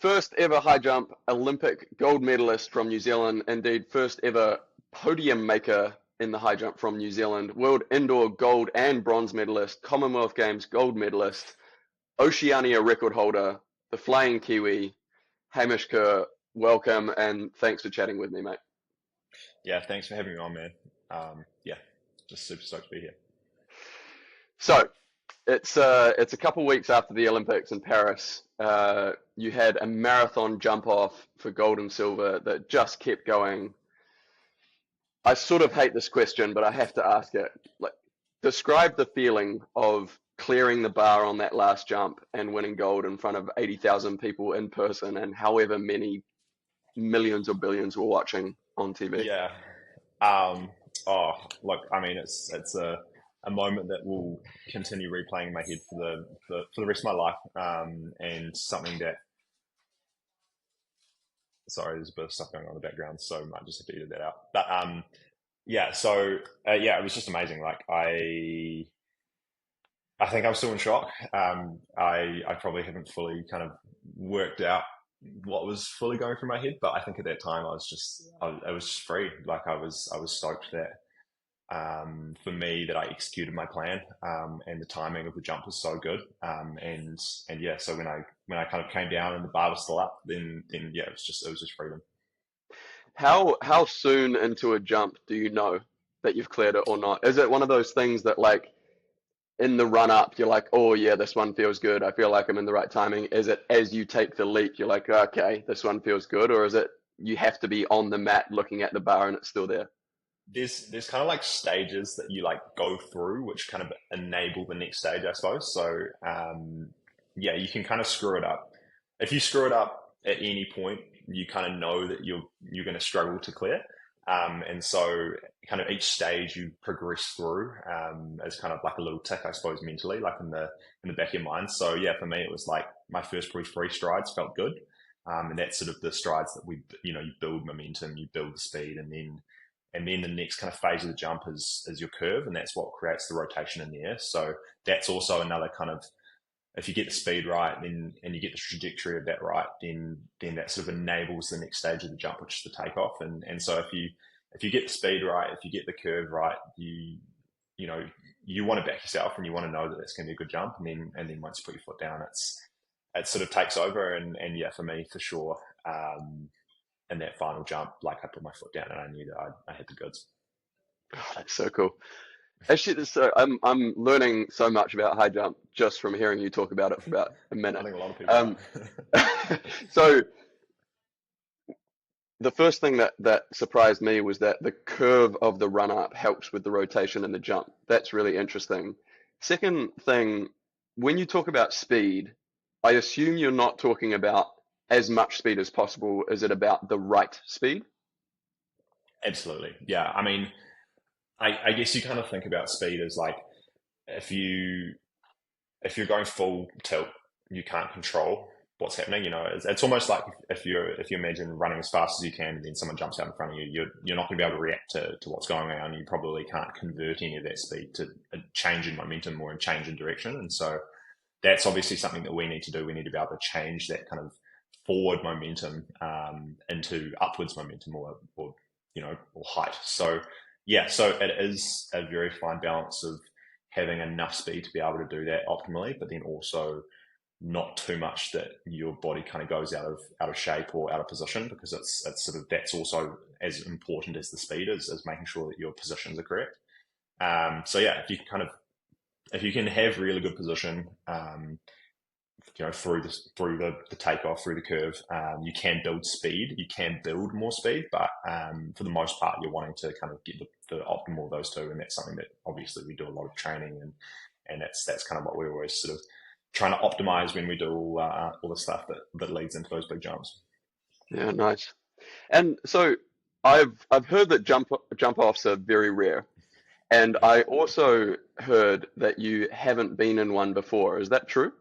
First ever high jump Olympic gold medalist from New Zealand. Indeed, first ever podium maker in the high jump from New Zealand. World indoor gold and bronze medalist. Commonwealth Games gold medalist. Oceania record holder. The Flying Kiwi. Hamish Kerr. Welcome and thanks for chatting with me, mate. Yeah, thanks for having me on, man. Yeah, just super stoked to be here. So, it's a couple weeks after the Olympics in Paris. You had a marathon jump off for gold and silver that just kept going. I sort of hate this question, but I have to ask it. Like, describe the feeling of clearing the bar on that last jump and winning gold in front of 80,000 people in person and however many millions or billions were watching on TV. Yeah. Um, oh, look, I mean, it's a moment that will continue replaying in my head for the rest of my life. And something that, sorry, there's a bit of stuff going on in the background, so I might just have to edit that out. But yeah, so yeah, it was just amazing. Like I think I'm still in shock. I probably haven't fully kind of worked out what was fully going through my head, but I think at that time I was just free. Like I was stoked that for me that I executed my plan, and the timing of the jump was so good. And yeah, so when I kind of came down and the bar was still up, then yeah, it was just freedom. How soon into a jump do you know that you've cleared it or not? Is it one of those things that like in the run up you're like, oh yeah, this one feels good. I feel like I'm in the right timing. Is it as you take the leap you're like, okay, this one feels good, or is it you have to be on the mat looking at the bar and it's still there? There's kind of like stages that you like go through, which kind of enable the next stage, I suppose. So yeah, you can kind of screw it up. If you screw it up at any point, you kind of know that you're going to struggle to clear. And so kind of each stage you progress through as kind of like a little tick, I suppose, mentally, like in the back of your mind. So yeah, for me, it was like my first probably three strides felt good. And that's sort of the strides that you build momentum, you build the speed, and then the next kind of phase of the jump is your curve, and that's what creates the rotation in the air. So that's also another kind of, if you get the speed right, then and you get the trajectory of that right, then that sort of enables the next stage of the jump, which is the takeoff. And so if you get the speed right, if you get the curve right, you know you want to back yourself and you want to know that that's going to be a good jump, and then once you put your foot down, it sort of takes over. And yeah, for me, for sure. In that final jump, like I put my foot down and I knew that I had the goods. Oh, that's so cool. Actually, I'm learning so much about high jump just from hearing you talk about it for about a I minute. think a lot of people are. Um, so the first thing that surprised me was that the curve of the run up helps with the rotation and the jump. That's really interesting. Second thing, when you talk about speed, I assume you're not talking about as much speed as possible. Is it about the right speed? Absolutely. Yeah. I mean, I guess you kind of think about speed as like if you if you're going full tilt, you can't control what's happening. It's almost like if you imagine running as fast as you can, and then someone jumps out in front of you, you're not going to be able to react to what's going on. You probably can't convert any of that speed to a change in momentum or a change in direction. And so that's obviously something that we need to do. We need to be able to change that kind of forward momentum into upwards momentum or height. So yeah, so it is a very fine balance of having enough speed to be able to do that optimally, but then also not too much that your body kind of goes out of shape or out of position, because it's sort of that's also as important as the speed is making sure that your positions are correct. So yeah, if you can have really good position, through the takeoff, through the curve, you can build speed, you can build more speed, but for the most part, you're wanting to kind of get the optimal of those two, and that's something that obviously we do a lot of training, and that's kind of what we're always sort of trying to optimize when we do all the stuff that leads into those big jumps. Yeah, nice. And so I've heard that jump offs are very rare, and I also heard that you haven't been in one before. Is that true?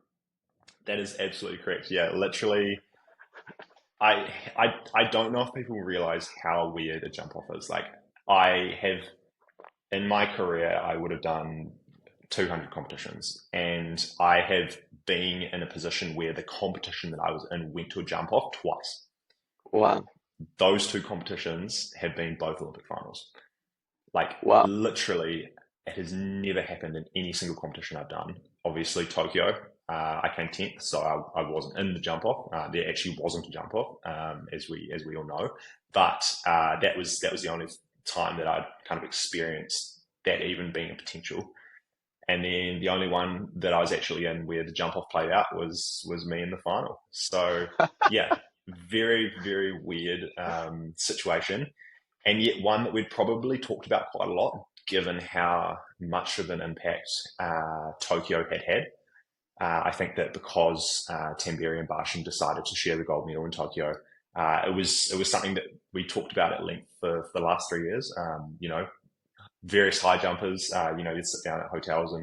That is absolutely correct. Yeah, literally, I don't know if people realize how weird a jump off is. Like I have in my career, I would have done 200 competitions, and I have been in a position where the competition that I was in went to a jump off twice. Wow. Those two competitions have been both Olympic finals. Like Wow. literally, it has never happened in any single competition I've done. Obviously, Tokyo, I came 10th, so I wasn't in the jump off. There actually wasn't a jump off, as we all know. But that was the only time that I'd kind of experienced that even being a potential. And then the only one that I was actually in where the jump off played out was me in the final. So yeah, very very weird situation, and yet one that we'd probably talked about quite a lot, given how much of an impact Tokyo had. I think that because Tamberi and Barshin decided to share the gold medal in Tokyo, it was something that we talked about at length for the last 3 years. Various high jumpers, you'd sit down at hotels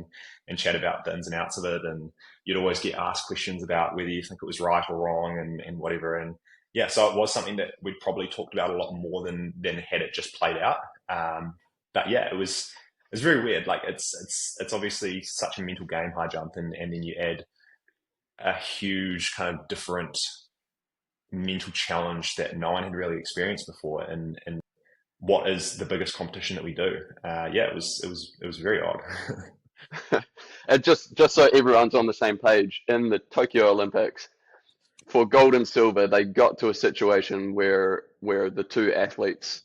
and chat about the ins and outs of it. And you'd always get asked questions about whether you think it was right or wrong and whatever. And yeah, so it was something that we'd probably talked about a lot more than had it just played out. But yeah, it's very weird. Like it's obviously such a mental game, high jump. And then you add a huge kind of different mental challenge that no one had really experienced before. And what is the biggest competition that we do? Yeah, it was very odd. And just so everyone's on the same page, in the Tokyo Olympics, for gold and silver, they got to a situation where the two athletes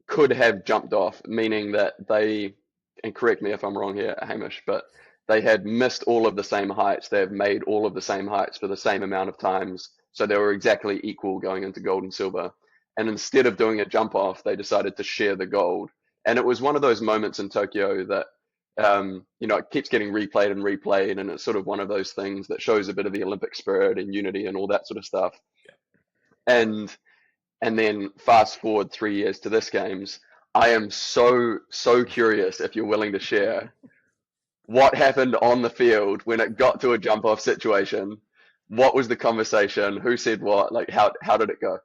could have jumped off, meaning that they, and correct me if I'm wrong here, Hamish, but they had missed all of the same heights. They have made all of the same heights for the same amount of times. So they were exactly equal going into gold and silver. And instead of doing a jump off, they decided to share the gold. And it was one of those moments in Tokyo that, it keeps getting replayed and replayed. And it's sort of one of those things that shows a bit of the Olympic spirit and unity and all that sort of stuff. And and then fast forward 3 years to this games, I am so curious if you're willing to share what happened on the field when it got to a jump off situation. What was the conversation? Who said what? Like how did it go?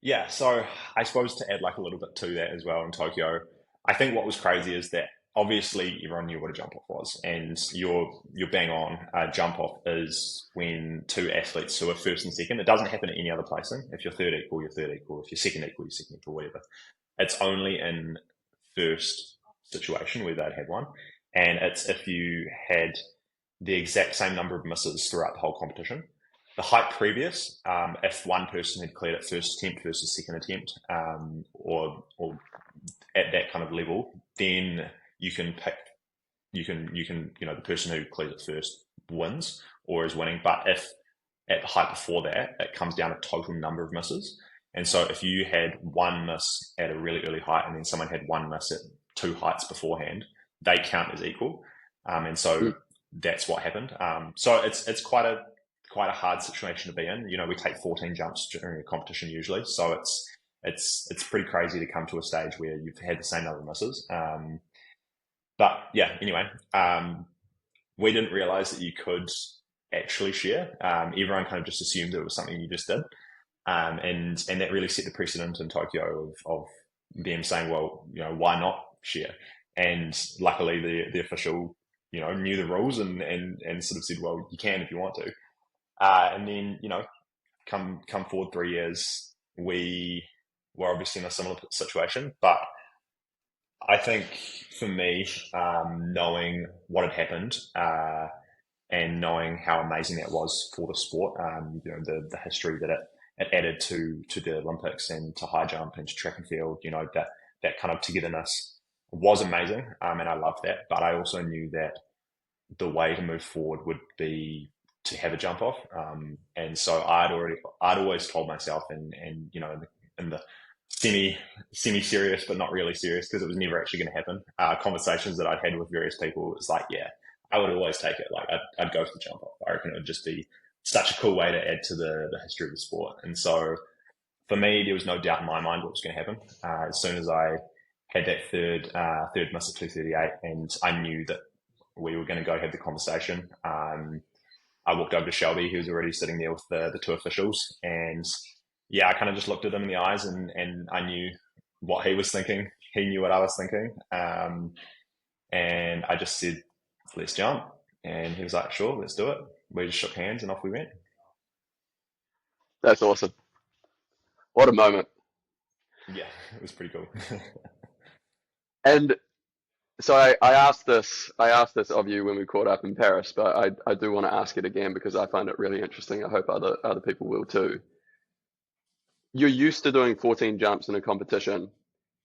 Yeah, so I suppose to add like a little bit to that as well in Tokyo, I think what was crazy is that obviously everyone knew what a jump off was, and you're bang on. A jump off is when two athletes who are first and second. It doesn't happen at any other placing. If you're third equal, you're third equal. If you're second equal, you're second equal. Whatever. It's only in first situation where they'd had one, and it's if you had the exact same number of misses throughout the whole competition. The height previous, if one person had cleared at first attempt versus second attempt, or at that kind of level, then you can pick, the person who clears it first wins or is winning. But if at the height before that, it comes down to total number of misses. And so if you had one miss at a really early height and then someone had one miss at two heights beforehand, they count as equal. And so Mm. that's what happened. So it's quite a hard situation to be in. We take 14 jumps during a competition usually, so it's pretty crazy to come to a stage where you've had the same number of misses. But yeah, anyway, we didn't realize that you could actually share. Everyone kind of just assumed it was something you just did, and that really set the precedent in Tokyo of them saying, well, why not share? And luckily, the official, knew the rules and sort of said, well, you can if you want to. And then, come forward 3 years, we were obviously in a similar situation. But I think for me, knowing what had happened and knowing how amazing that was for the sport, the history that it added to the Olympics and to high jump and to track and field, that kind of togetherness was amazing. And I loved that. But I also knew that the way to move forward would be to have a jump off. And so I'd always told myself in the semi serious, but not really serious, because it was never actually going to happen. Conversations that I'd had with various people, it was like, yeah, I would always take it. Like I'd go for the jump off. I reckon it would just be such a cool way to add to the history of the sport. And so for me, there was no doubt in my mind what was going to happen. As soon as I had that third miss at 2:38, and I knew that we were going to go have the conversation. I walked over to Shelby, who was already sitting there with the two officials, and yeah, I kind of just looked at him in the eyes, and I knew what he was thinking. He knew what I was thinking. And I just said, let's jump. And he was like, sure, let's do it. We just shook hands and off we went. That's awesome. What a moment. Yeah, it was pretty cool. And so I asked this of you when we caught up in Paris, but I do want to ask it again because I find it really interesting. I hope other people will too. You're used to doing 14 jumps in a competition.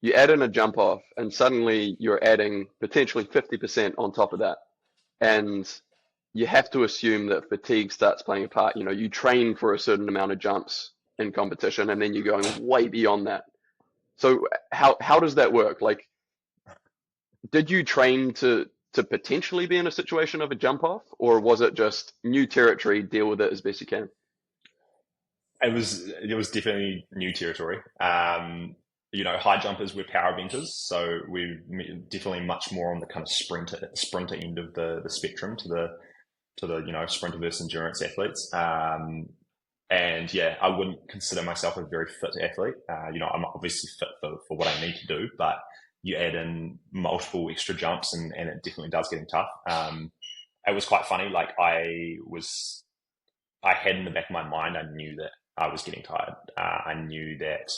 You add in a jump off, and suddenly you're adding potentially 50% on top of that. And you have to assume that fatigue starts playing a part. You know, you train for a certain amount of jumps in competition, and then you're going way beyond that. So how does that work? Like, did you train to potentially be in a situation of a jump off, or was it just new territory, deal with it as best you can? It was definitely new territory. High jumpers were power eventers, so we're definitely much more on the kind of sprinter end of the spectrum to the sprinter versus endurance athletes. And yeah, I wouldn't consider myself a very fit athlete. I'm obviously fit for what I need to do, but you add in multiple extra jumps and it definitely does get tough. It was quite funny. Like I had in the back of my mind, I knew that I was getting tired. I knew that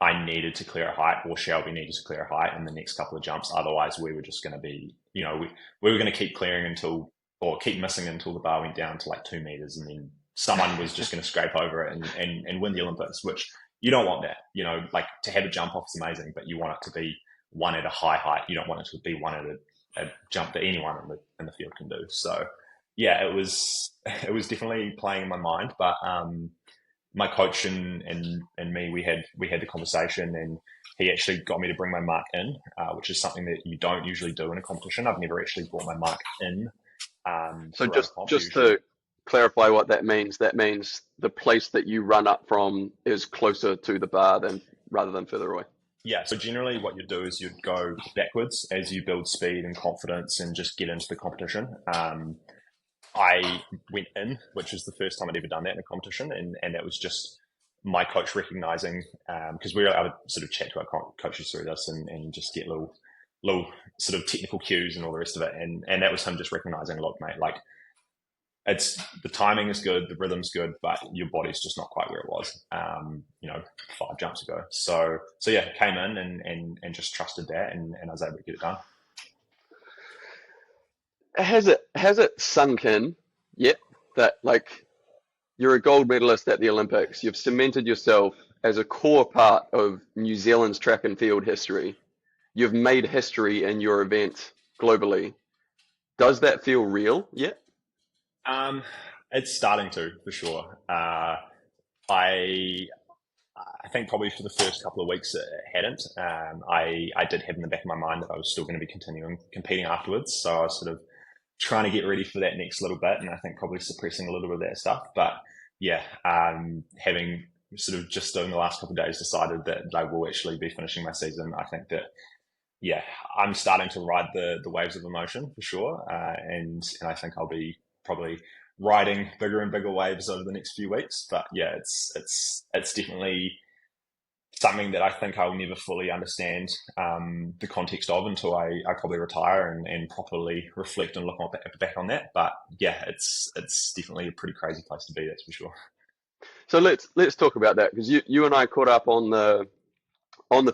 I needed to clear a height, or Shelby needed to clear a height in the next couple of jumps. Otherwise, we were just going to be, we were going to keep clearing or keep missing until the bar went down to like 2 meters, and then someone was just going to scrape over it and win the Olympics, which you don't want that. Like to have a jump off is amazing, but you want it to be one at a high height. You don't want it to be one at a jump that anyone in the field can do. So yeah, it was definitely playing in my mind, but my coach and me, we had the conversation, and he actually got me to bring my mark in, which is something that you don't usually do in a competition. I've never actually brought my mark in So throughout a just comp just usually. to clarify what that means the place that you run up from is closer to the bar than rather than further away. Yeah, so generally what you'd do is you'd go backwards as you build speed and confidence and just get into the competition. I went in, which is the first time I'd ever done that in a competition, and that was just my coach recognizing, because we were able to sort of chat to our coaches through this and just get little sort of technical cues and all the rest of it, and that was him just recognizing, look, mate, like it's the timing is good, the rhythm's good, but your body's just not quite where it was, 5 jumps ago. So yeah, came in and just trusted that, and I was able to get it done. Has it sunk in yet that like you're a gold medalist at the Olympics, you've cemented yourself as a core part of New Zealand's track and field history, you've made history in your event globally. Does that feel real yet? Um, it's starting to, for sure. I I think probably for the first couple of weeks it hadn't. I did have in the back of my mind that I was still going to be continuing competing afterwards, so I was sort of trying to get ready for that next little bit, and I think probably suppressing a little bit of that stuff. But yeah, having sort of just in the last couple of days decided that I will actually be finishing my season, I think that yeah, I'm starting to ride the waves of emotion for sure, and I think I'll be probably riding bigger and bigger waves over the next few weeks. But yeah, it's definitely something that I think I'll never fully understand the context of until I probably retire and properly reflect and look back on that. But yeah, it's definitely a pretty crazy place to be, that's for sure. So let's talk about that because you and I caught up on the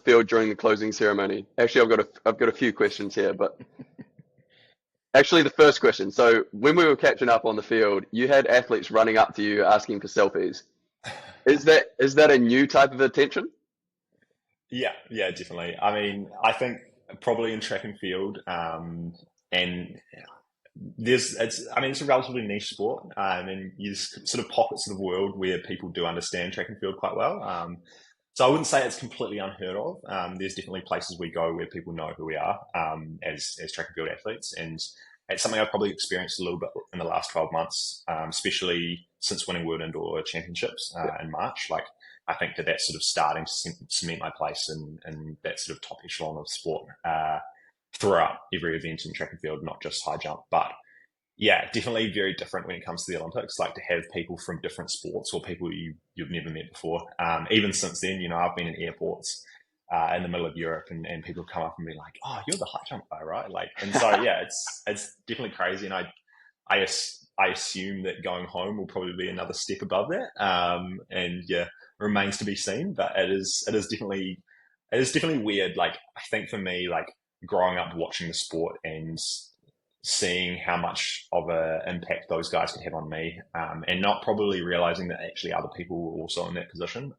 field during the closing ceremony. Actually, I've got a few questions here, but actually the first question. So when we were catching up on the field, you had athletes running up to you asking for selfies. Is that a new type of attention? Yeah, yeah, definitely. I mean, I think probably in track and field, and it's a relatively niche sport. And there's sort of pockets of the world where people do understand track and field quite well. So I wouldn't say it's completely unheard of. There's definitely places we go where people know who we are as track and field athletes, and it's something I've probably experienced a little bit in the last 12 months, especially since winning World Indoor Championships Yeah. in March. Like I think that's sort of starting to cement my place in that sort of top echelon of sport throughout every event in track and field, not just high jump, but yeah, definitely very different when it comes to the Olympics. Like to have people from different sports or people you've never met before. Even since then, I've been in airports in the middle of Europe, and people come up and be like, "Oh, you're the high jump guy, right?" Like, and so yeah, it's definitely crazy, and I assume that going home will probably be another step above that, and yeah, remains to be seen. But it is definitely weird. Like, I think for me, like growing up watching the sport and seeing how much of an impact those guys could have on me, and not probably realizing that actually other people were also in that position.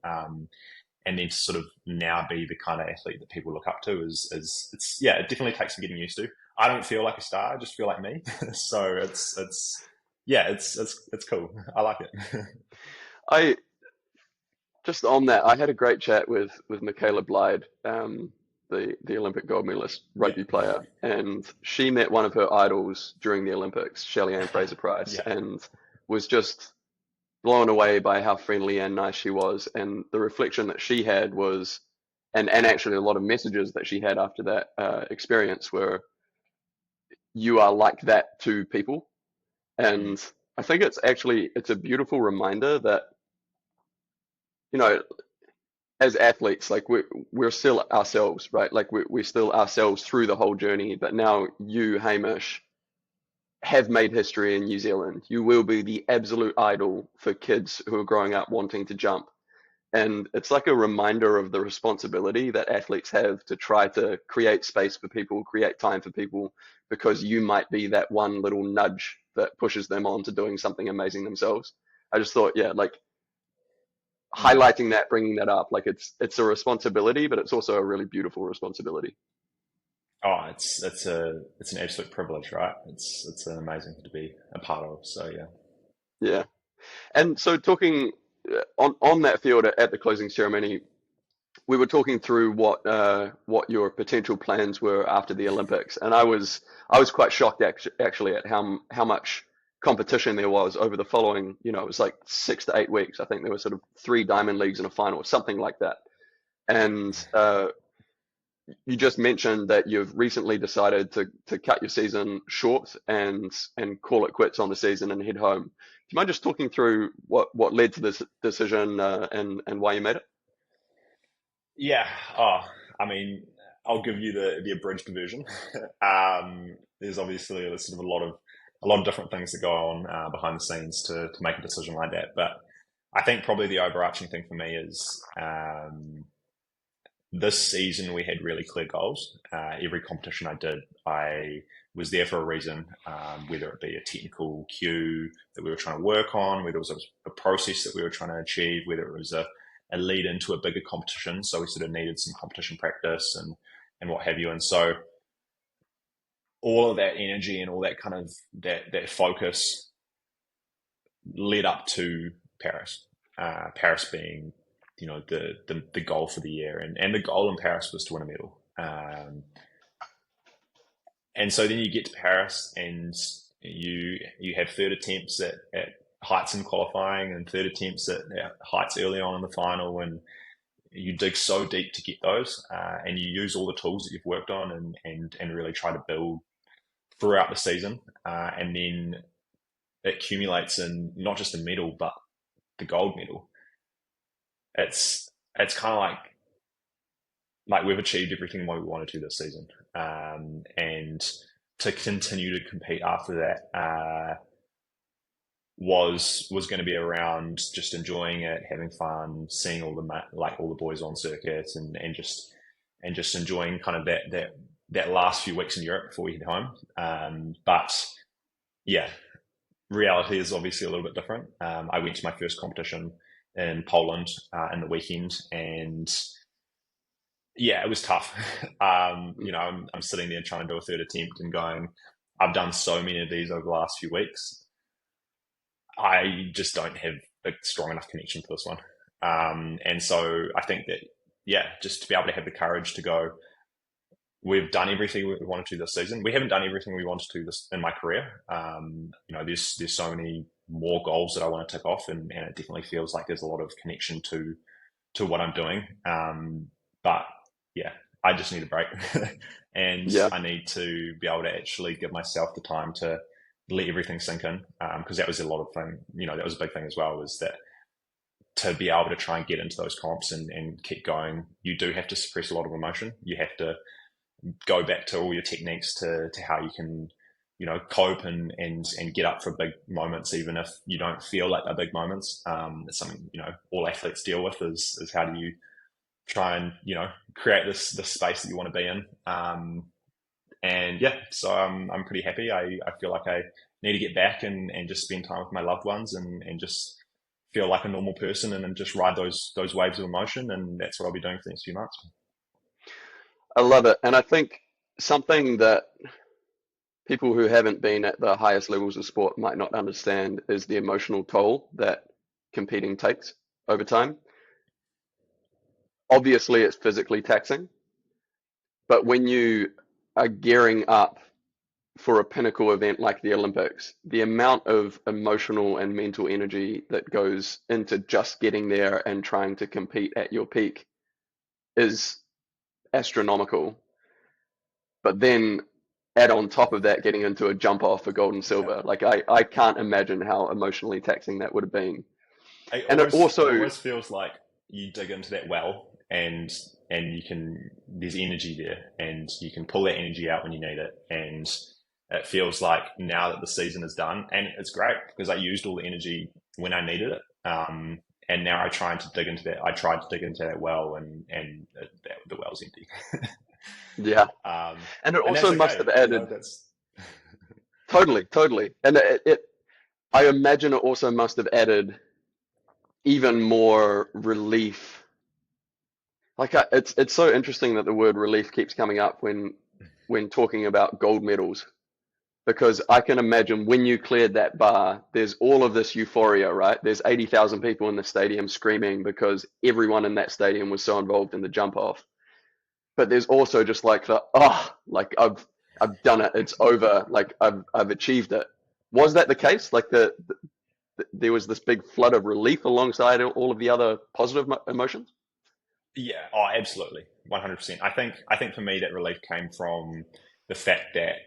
And then to sort of now be the kind of athlete that people look up to is it's yeah, it definitely takes some getting used to. I don't feel like a star; I just feel like me. So it's yeah, it's cool. I like it. I just on that, I had a great chat with Michaela Blyde, the Olympic gold medalist Yeah, rugby player, and she met one of her idols during the Olympics, Shelly-Ann Fraser-Pryce, yeah, and was just blown away by how friendly and nice she was. And the reflection that she had was, and actually a lot of messages that she had after that experience were, you are like that to people. mm, And I think it's a beautiful reminder that, you know, as athletes, like we're still ourselves, right? Like we're still ourselves through the whole journey. But now you, Hamish, have made history in New Zealand. You will be the absolute idol for kids who are growing up wanting to jump. And it's like a reminder of the responsibility that athletes have to try to create space for people, create time for people, because you might be that one little nudge that pushes them on to doing something amazing themselves. I just thought, yeah, like mm. highlighting that, bringing that up, like it's a responsibility, but it's also a really beautiful responsibility. Oh, it's an absolute privilege, right? It's an amazing thing to be a part of. So yeah. Yeah. And so talking on that field at the closing ceremony, we were talking through what your potential plans were after the Olympics, and I was quite shocked actually at how much competition there was over the following. It was like 6 to 8 weeks. I think there were sort of three diamond leagues and a final, something like that. Yeah. And you just mentioned that you've recently decided to cut your season short and call it quits on the season and head home. Do you mind just talking through what led to this decision and why you made it? Yeah. Oh, I mean, I'll give you the abridged version. There's obviously a sort of a lot of different things that go on behind the scenes to make a decision like that. But I think probably the overarching thing for me is this season we had really clear goals. Every competition I did, I was there for a reason, whether it be a technical cue that we were trying to work on, whether it was a process that we were trying to achieve, whether it was a lead into a bigger competition. So we sort of needed some competition practice and what have you. And so all of that energy and all that kind of that focus led up to Paris. Paris being, the goal for the year, and the goal in Paris was to win a medal. And so then you get to Paris, and you have third attempts at heights in qualifying, and third attempts at heights early on in the final, and you dig so deep to get those, and you use all the tools that you've worked on, and really try to build throughout the season, and then it accumulates in not just a medal but the gold medal. It's kind of like we've achieved everything what we wanted to this season, and to continue to compete after that was going to be around just enjoying it, having fun, seeing all the boys on circuit, and just enjoying kind of that last few weeks in Europe before we head home. But yeah, reality is obviously a little bit different. I went to my first competition in Poland in the weekend, and yeah, it was tough. I'm sitting there trying to do a third attempt and going, I've done so many of these over the last few weeks. I just don't have a strong enough connection to this one. And so I think that, yeah, just to be able to have the courage to go, we've done everything we wanted to this season. We haven't done everything we wanted to this in my career. There's so many more goals that I want to tick off, and it definitely feels like there's a lot of connection to what I'm doing. But yeah, I just need a break, and Yeah. I need to be able to actually give myself the time to let everything sink in. Because that was a lot of thing. That was a big thing as well. Was that to be able to try and get into those comps and keep going, you do have to suppress a lot of emotion. You have to go back to all your techniques to how you can, cope and get up for big moments, even if you don't feel like they're big moments. It's something, all athletes deal with is how do you try and, create this space that you want to be in. And yeah, so I'm pretty happy. I feel like I need to get back and just spend time with my loved ones and just feel like a normal person and then just ride those waves of emotion. And that's what I'll be doing for the next few months. I love it. And I think something that people who haven't been at the highest levels of sport might not understand is the emotional toll that competing takes over time. Obviously, it's physically taxing, but when you are gearing up for a pinnacle event like the Olympics, the amount of emotional and mental energy that goes into just getting there and trying to compete at your peak is astronomical. But then add on top of that getting into a jump off for gold and Yeah. silver. Like I can't imagine how emotionally taxing that would have been. And it It also, almost feels like you dig into that well and you can, there's energy there and you can pull that energy out when you need it. And it feels like now that the season is done, and it's great because I used all the energy when I needed it. And now I tried to dig into that. I tried to dig into that well, and the well's empty. yeah. And it And that's also must okay. have added, That's totally. And I imagine it also must have added even more relief. Like it's so interesting that the word relief keeps coming up when talking about gold medals, because I can imagine when you cleared that bar, there's all of this euphoria, right? There's 80,000 people in the stadium screaming because everyone in that stadium was so involved in the jump off. But there's also just like like I've done it. It's over. Like I've achieved it. Was that the case? Like there was this big flood of relief alongside all of the other positive emotions? Yeah, oh, absolutely, 100%. I think for me that relief came from the fact that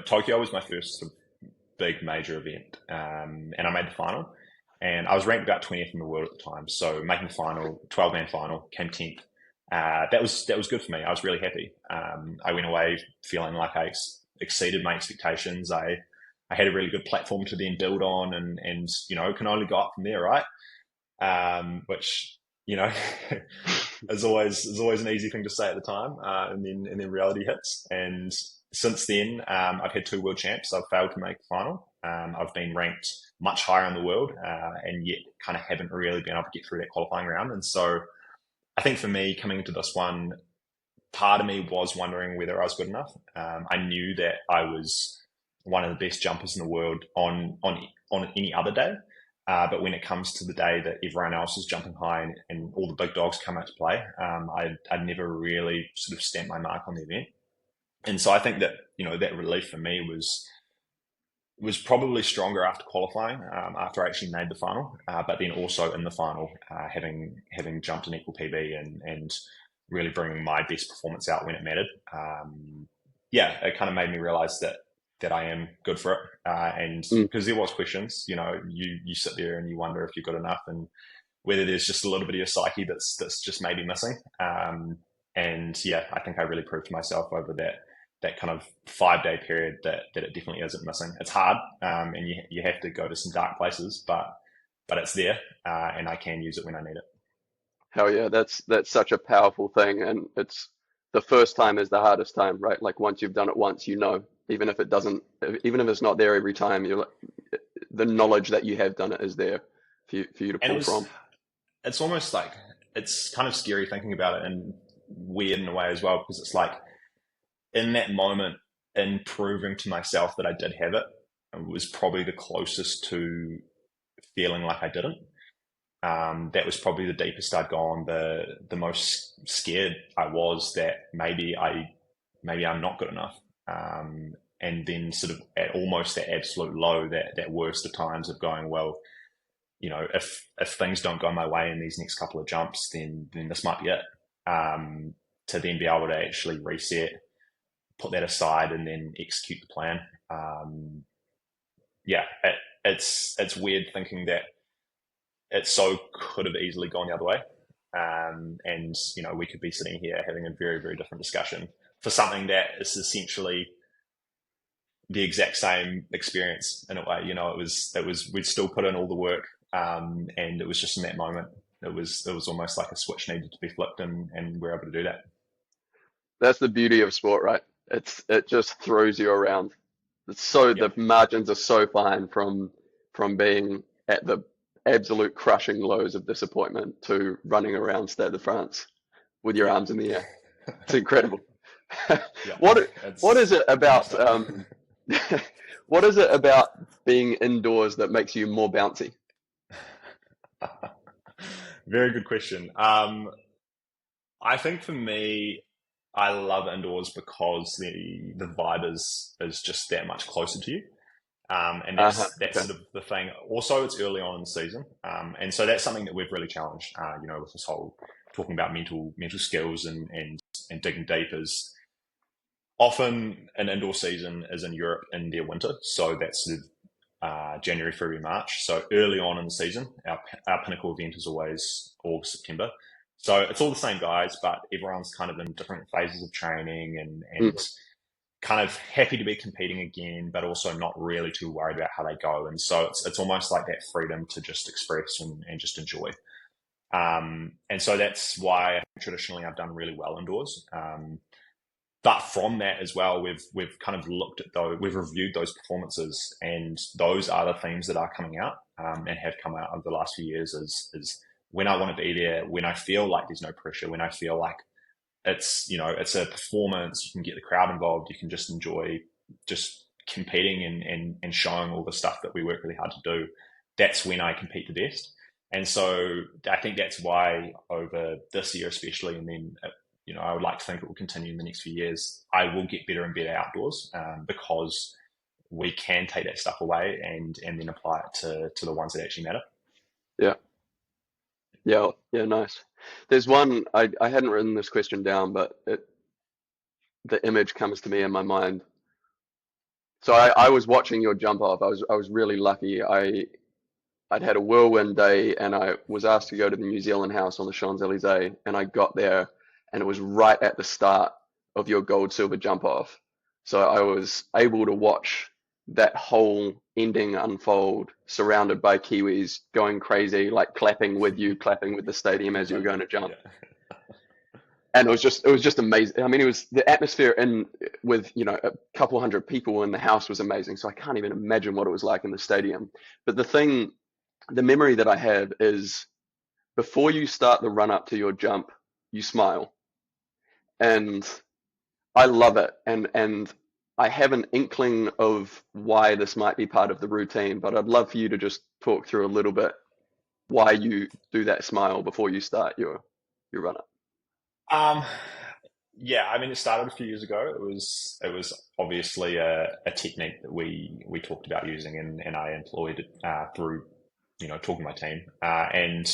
Tokyo was my first sort of big major event, and I made the final, and I was ranked about 20th in the world at the time. So making the final, 12-man final, came 10th. That was good for me. I was really happy. I went away feeling like I exceeded my expectations. I had a really good platform to then build on, and can only go up from there, right? Which you know is always an easy thing to say at the time, and then reality hits. And since then, I've had two world champs. I've failed to make the final. I've been ranked much higher in the world, and yet kind of haven't really been able to get through that qualifying round. And so I think for me, coming into this one, part of me was wondering whether I was good enough. I knew that I was one of the best jumpers in the world on any other day. But when it comes to the day that everyone else is jumping high and all the big dogs come out to play, I'd never really sort of stamped my mark on the event. And so I think that, that relief for me was probably stronger after qualifying, after I actually made the final, but then also in the final, having jumped an equal PB and really bringing my best performance out when it mattered. Yeah, it kind of made me realize that I am good for it. And Mm. because there was questions, you sit there and you wonder if you're good enough and whether there's just a little bit of your psyche that's just maybe missing. And yeah, I think I really proved to myself over that kind of 5-day period that it definitely isn't missing. It's hard, and you have to go to some dark places, but it's there, and I can use it when I need it. Hell yeah, that's such a powerful thing, and it's the first time is the hardest time, right? Like once you've done it once, even if it doesn't, even if it's not there every time, you're like, the knowledge that you have done it is there for you to And pull from. it's almost like, it's kind of scary thinking about it and weird in a way as well, because it's like in that moment, in proving to myself that I did have it, was probably the closest to feeling like I didn't. That was probably the deepest I'd gone, the most scared I was that maybe I'm not good enough. And then sort of at almost that absolute low, that worst of times of going, well, if things don't go my way in these next couple of jumps, then this might be it. To then be able to actually reset, put that aside, and then execute the plan. Yeah, it's weird thinking that it so could have easily gone the other way. And, we could be sitting here having a very, very different discussion for something that is essentially the exact same experience in a way. We'd still put in all the work, and it was just in that moment. It was almost like a switch needed to be flipped, and we're able to do that. That's the beauty of sport, right? It just throws you around. Yep. The margins are so fine from being at the absolute crushing lows of disappointment to running around Stade de France with your Yep. arms in the air. It's incredible. Yep. What is it Good about stuff. what is it about being indoors that makes you more bouncy? Very good question. I think for me, I love indoors because the vibe is just that much closer to you. And Uh-huh. that's Okay. sort of the thing. Also, it's early on in the season, and so that's something that we've really challenged. With this whole talking about mental skills and digging deep is often an indoor season is in Europe in their winter, so that's sort of January, February, March. So early on in the season, our pinnacle event is always August, September. So it's all the same guys, but everyone's kind of in different phases of training and Mm. kind of happy to be competing again, but also not really too worried about how they go. And so it's almost like that freedom to just express and just enjoy. And so that's why traditionally I've done really well indoors. But from that as well, we've kind of looked at those, we've reviewed those performances, and those are the themes that are coming out, and have come out over the last few years. Is when I want to be there, when I feel like there's no pressure, when I feel like it's a performance, you can get the crowd involved, you can just enjoy just competing and showing all the stuff that we work really hard to do. That's when I compete the best. And so I think that's why over this year especially, and then I would like to think it will continue in the next few years, I will get better and better outdoors, because we can take that stuff away and then apply it to the ones that actually matter. Yeah. Yeah, nice. There's one I hadn't written this question down, but the image comes to me in my mind. So I was watching your jump off. I was really lucky. I'd had a whirlwind day and I was asked to go to the New Zealand house on the Champs-Elysees, and I got there and it was right at the start of your gold silver jump off. So I was able to watch that whole ending unfold surrounded by Kiwis going crazy, like clapping with you, clapping with the stadium as you were Exactly. going to jump. Yeah. And it was just amazing. I mean, it was the atmosphere in with a couple hundred people in the house was amazing. So I can't even imagine what it was like in the stadium. But the memory that I have is before you start the run up to your jump, you smile, and I love it. And I have an inkling of why this might be part of the routine, but I'd love for you to just talk through a little bit why you do that smile before you start your run up. Um, yeah, I mean, it started a few years ago. It was obviously a technique that we talked about using, and I employed it through talking to my team, and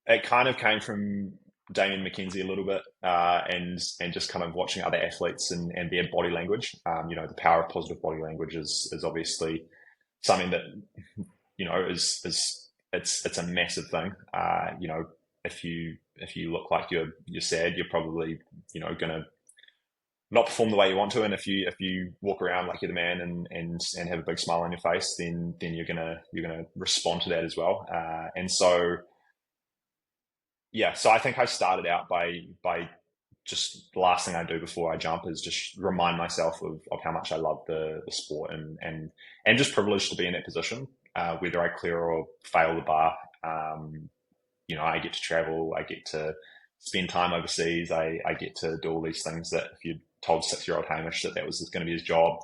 it kind of came from Damien McKenzie a little bit, and just kind of watching other athletes and their body language. The power of positive body language is obviously something that is it's a massive thing. If you look like you're sad, you're probably gonna not perform the way you want to, and if you walk around like you're the man and have a big smile on your face, then you're gonna respond to that as well. And so yeah, so I think I started out by just the last thing I do before I jump is just remind myself of how much I love the sport and just privileged to be in that position, whether I clear or fail the bar. I get to travel, I get to spend time overseas, I get to do all these things that if you told 6-year-old Hamish that was going to be his job,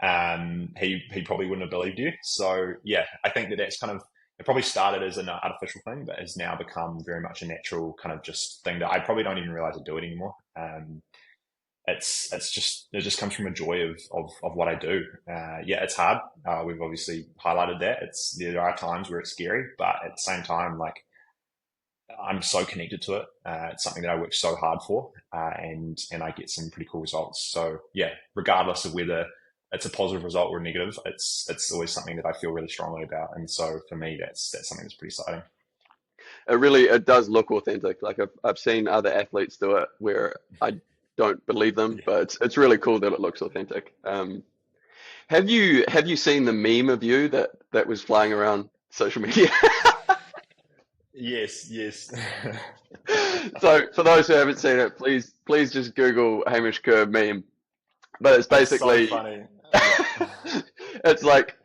he probably wouldn't have believed you. So yeah, I think that's kind of, it probably started as an artificial thing, but has now become very much a natural kind of just thing that I probably don't even realize I do it anymore. It just comes from a joy of what I do. Yeah, it's hard. We've obviously highlighted that. There are times where it's scary, but at the same time, like I'm so connected to it. It's something that I work so hard for, and I get some pretty cool results. So yeah, regardless of whether it's a positive result or a negative, it's always something that I feel really strongly about. And so for me, that's something that's pretty exciting. It does look authentic. Like I've seen other athletes do it where I don't believe them, Yeah. but it's really cool that it looks authentic. Have you seen the meme of you that was flying around social media? Yes, yes. So for those who haven't seen it, please just Google Hamish Kerr meme. But it's It's so basically funny. Yeah. it's like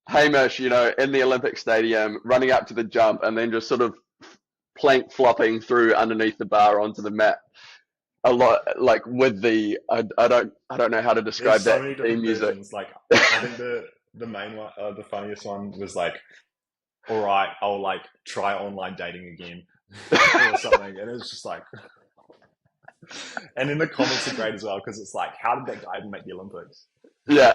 Hamish, in the Olympic Stadium, running up to the jump and then just sort of plank flopping through underneath the bar onto the mat. A lot like with I don't know how to There's describe so that many theme different music. versions. Like I think the main one, the funniest one was like, "All right, I'll like try online dating again," or something, and it's just like, and then the comments are great as well because it's like, "How did that guy even make the Olympics?" Yeah.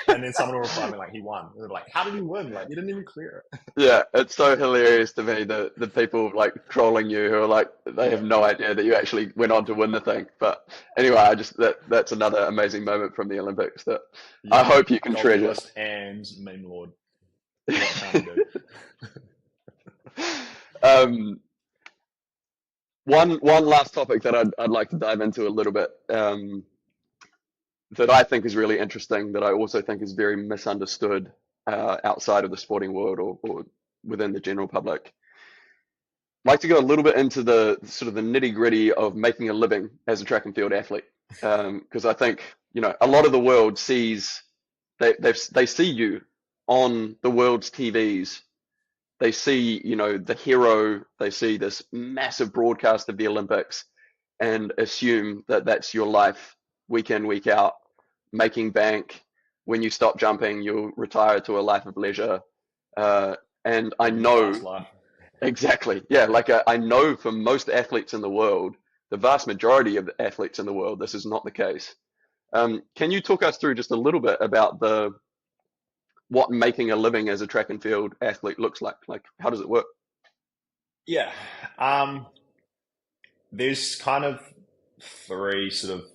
And then someone will reply me like, "He won." And they're like, "How did he win? Like, you didn't even clear it." Yeah, it's so hilarious to me the people like trolling you who are like they have Yeah, no idea that you actually went on to win the thing. But anyway, I just that's another amazing moment from the Olympics that I yeah. hope you can Gold treasure. medalist and memelord. What can't you do? Um, one last topic that I'd like to dive into a little bit, that I think is really interesting, that I also think is very misunderstood outside of the sporting world or within the general public. I'd like to go a little bit into the sort of the nitty gritty of making a living as a track and field athlete, because I think a lot of the world sees they see you on the world's TVs. They see the hero. They see this massive broadcast of the Olympics, and assume that that's your life week in week out, making bank. When you stop jumping, you'll retire to a life of leisure. Uh, and I Living the fast know life. exactly, yeah, like I know for most athletes in the world, the vast majority of the athletes in the world, this is not the case. Can you talk us through just a little bit about the what making a living as a track and field athlete looks like? Like, how does it work? Yeah. Um, there's kind of three sort of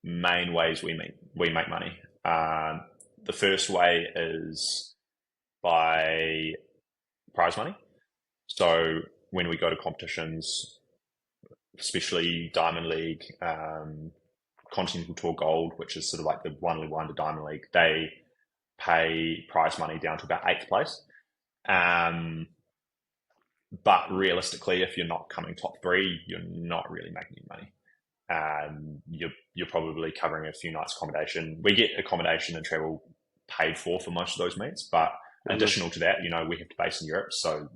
main ways we make money. The first way is by prize money. So when we go to competitions, especially Diamond League, Continental Tour Gold, which is sort of like the one to Diamond League, they pay prize money down to about eighth place. Um, but realistically, if you're not coming top three, you're not really making any money. You're probably covering a few nights accommodation. We get accommodation and travel paid for most of those meets, but Oh, nice. additional to that, we have to base in Europe, so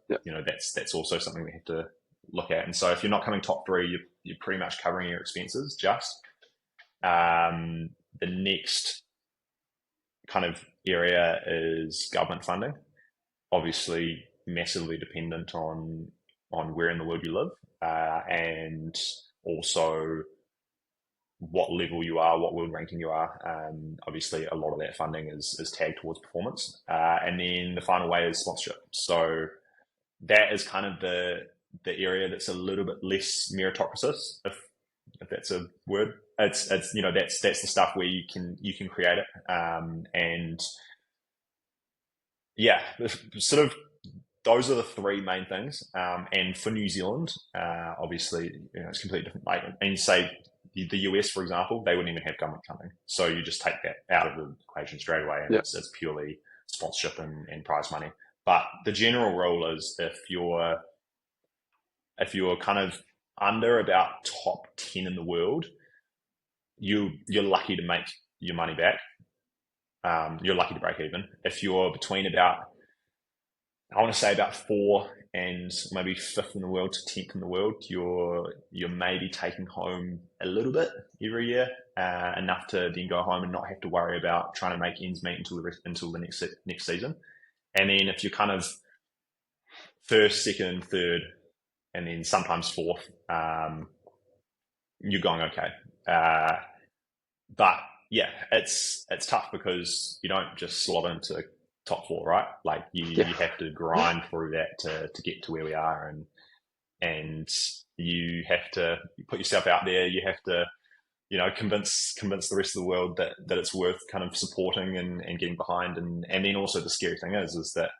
Yeah, that's also something we have to look at. And so if you're not coming top three, you're pretty much covering your expenses. Just the next kind of area is government funding. Obviously, massively dependent on where in the world you live, and also what level you are, what world ranking you are. Obviously, a lot of that funding is tagged towards performance. And then the final way is sponsorship. So that is kind of the area that's a little bit less meritocracy, if that's a word. It's that's the stuff where you can create it. And yeah, sort of those are the three main things. And for New Zealand, obviously, it's completely different. Like, and say the US, for example, they wouldn't even have government funding. So you just take that out of the equation straight away, and yeah, it's purely sponsorship and prize money. But the general rule is if you're kind of under about top 10 in the world, you're lucky to make your money back. You're lucky to break even. If you're between about, I want to say about four and maybe fifth in the world to 10th in the world, you're maybe taking home a little bit every year, enough to then go home and not have to worry about trying to make ends meet until the next season. And then if you're kind of first, second, and third, and then sometimes fourth, you're going okay. But yeah, it's tough because you don't just slot into top four, right? Like yeah, you have to grind through that to get to where we are, and you have to put yourself out there. You convince the rest of the world that it's worth kind of supporting and getting behind. And then also the scary thing is that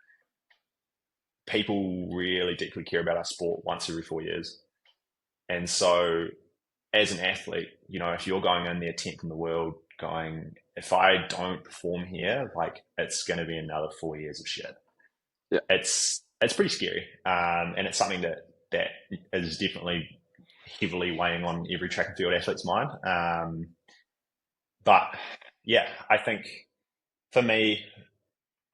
people really deeply care about our sport once every 4 years. And so as an athlete, if you're going in there 10th in the world going, if I don't perform here, like it's going to be another 4 years of shit. Yeah. It's pretty scary. And it's something that is definitely heavily weighing on every track and field athlete's mind. But yeah, I think for me,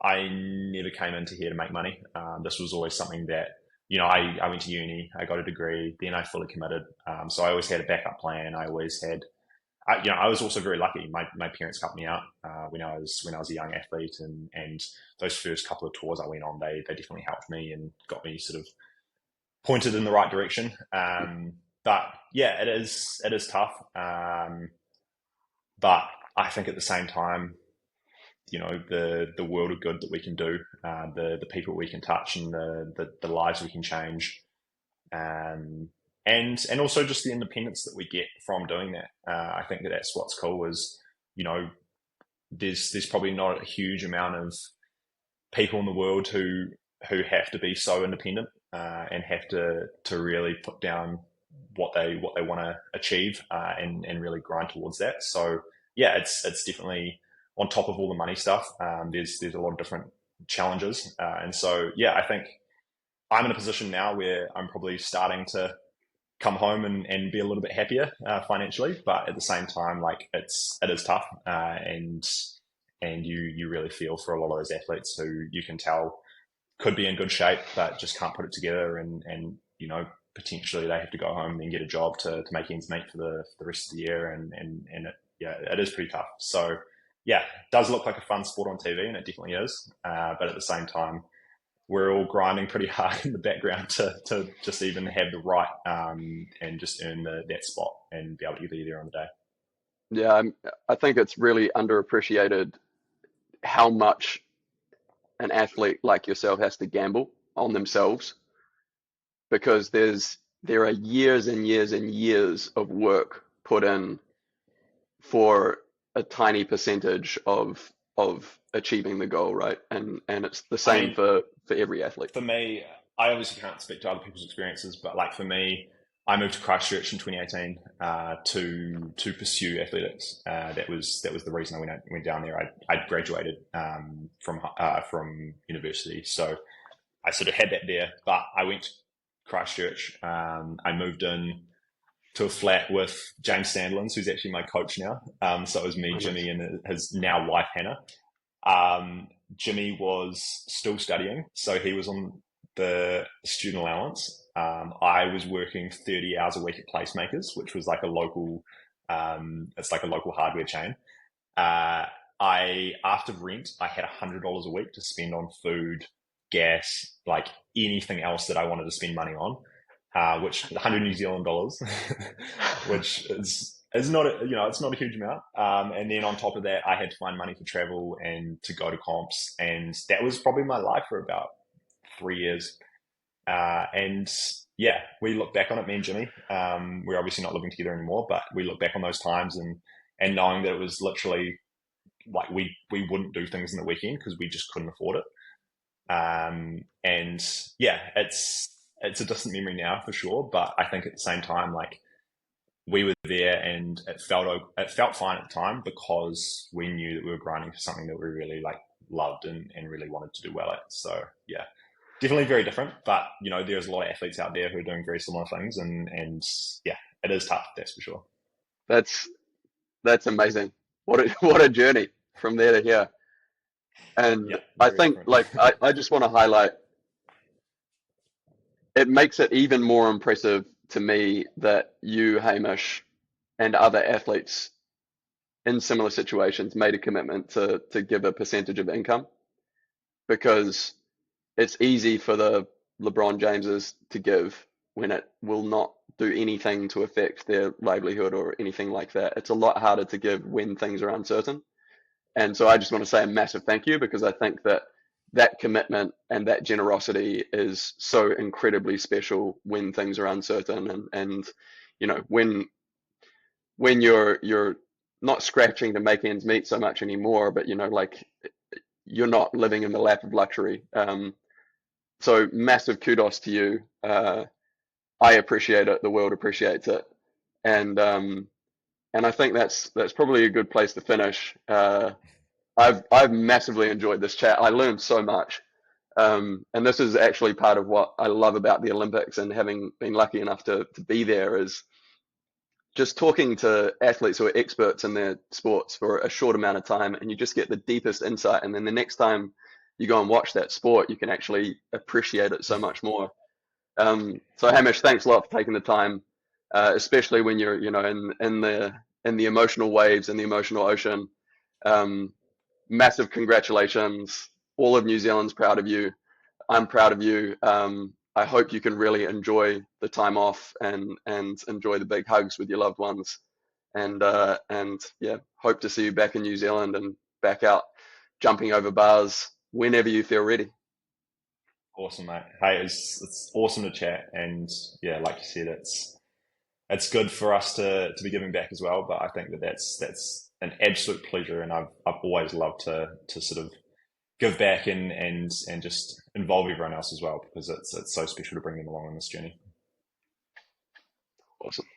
I never came into here to make money. This was always something that, I went to uni, I got a degree, then I fully committed. So I always had a backup plan. I always had, I was also very lucky. My parents helped me out when I was a young athlete, and those first couple of tours I went on, they definitely helped me and got me sort of pointed in the right direction. But yeah, it is tough. But I think at the same time, the world of good that we can do, the people we can touch, and the lives we can change, and also just the independence that we get from doing that. I think that's what's cool is, there's probably not a huge amount of people in the world who have to be so independent and have to really put down what they want to achieve and really grind towards that. So yeah, it's definitely on top of all the money stuff. There's a lot of different challenges, and so yeah, I think I'm in a position now where I'm probably starting to come home and be a little bit happier financially, but at the same time, like it is tough, and you really feel for a lot of those athletes who you can tell could be in good shape but just can't put it together, and potentially they have to go home and get a job to make ends meet for the rest of the year, and it is pretty tough. So yeah, it does look like a fun sport on TV, and it definitely is, but at the same time, we're all grinding pretty hard in the background to just even have the right and just earn that spot and be able to be there on the day. Yeah, I think it's really underappreciated how much an athlete like yourself has to gamble on themselves, because there are years and years and years of work put in for a tiny percentage of achieving the goal, right? And it's the I same mean, for every athlete. for me, I obviously can't speak to other people's experiences, but like for me, I moved to Christchurch in 2018 to pursue athletics. That was the reason I went down there. I graduated from university, so I sort of had that there. But I went to Christchurch. I moved in to a flat with James Sandlands, who's actually my coach now. So it was me, Oh, nice. Jimmy, and his now wife Hannah. Um, Jimmy was still studying, so he was on the student allowance. I was working 30 hours a week at Placemakers, which was like a local, it's like a local hardware chain. Uh, after rent, I had $100 a week to spend on food, gas, like anything else that I wanted to spend money on, which 100 New Zealand dollars, which is not it's not a huge amount. And then on top of that, I had to find money for travel and to go to comps, and that was probably my life for about 3 years. And yeah, we look back on it, me and Jimmy. We're obviously not living together anymore, but we look back on those times and knowing that it was literally like we wouldn't do things in the weekend because we just couldn't afford it. And yeah, it's a distant memory now for sure, but I think at the same time, like we were there and it felt fine at the time because we knew that we were grinding for something that we really like loved and really wanted to do well at. So yeah, definitely very different, but there's a lot of athletes out there who are doing very similar things, and yeah, it is tough, that's for sure. That's that's amazing. What a what a journey from there to here. And Yeah, I very think different. like I just want to highlight, it makes it even more impressive to me that you, Hamish, and other athletes in similar situations made a commitment to give a percentage of income, because it's easy for the LeBron Jameses to give when it will not do anything to affect their livelihood or anything like that. It's a lot harder to give when things are uncertain. And so I just want to say a massive thank you, because I think that that commitment and that generosity is so incredibly special when things are uncertain, and when when you're not scratching to make ends meet so much anymore, but like you're not living in the lap of luxury. So massive kudos to you. I appreciate it. The world appreciates it, and I think that's probably a good place to finish. I've massively enjoyed this chat. I learned so much, and this is actually part of what I love about the Olympics and having been lucky enough to be there is just talking to athletes who are experts in their sports for a short amount of time, and you just get the deepest insight. And then the next time you go and watch that sport, you can actually appreciate it so much more. So Hamish, thanks a lot for taking the time, especially when you're, in the emotional waves and the emotional ocean. Um, Massive congratulations. All of New Zealand's proud of you. I'm proud of you. I hope you can really enjoy the time off and enjoy the big hugs with your loved ones. And yeah, hope to see you back in New Zealand and back out jumping over bars whenever you feel ready. Awesome, mate. Hey, it's awesome to chat, and yeah, like you said, it's good for us to be giving back as well. But I think that's an absolute pleasure, and I've always loved to sort of give back and just involve everyone else as well, because it's so special to bring them along on this journey. Awesome.